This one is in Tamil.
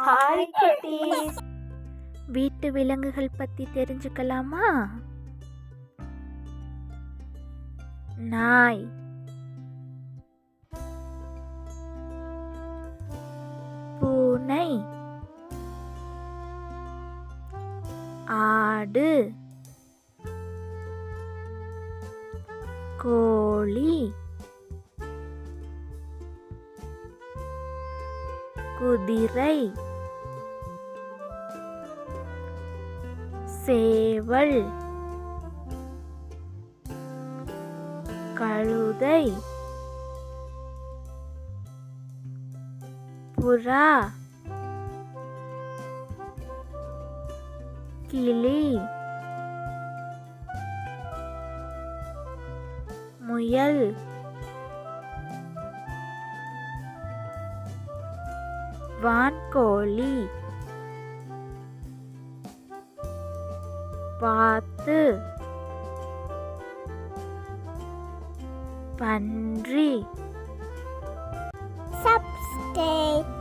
ஹாய் குட்டீஸ். வீட்டு விலங்குகள் பத்தி தெரிஞ்சுக்கலாமா? நாய், பூனை, ஆடு, கோழி, குதிரை, சேவல், கழுதை, புறா, கிளி, முயல், வான்கோழி, வாத்து, பன்றி. Subscribe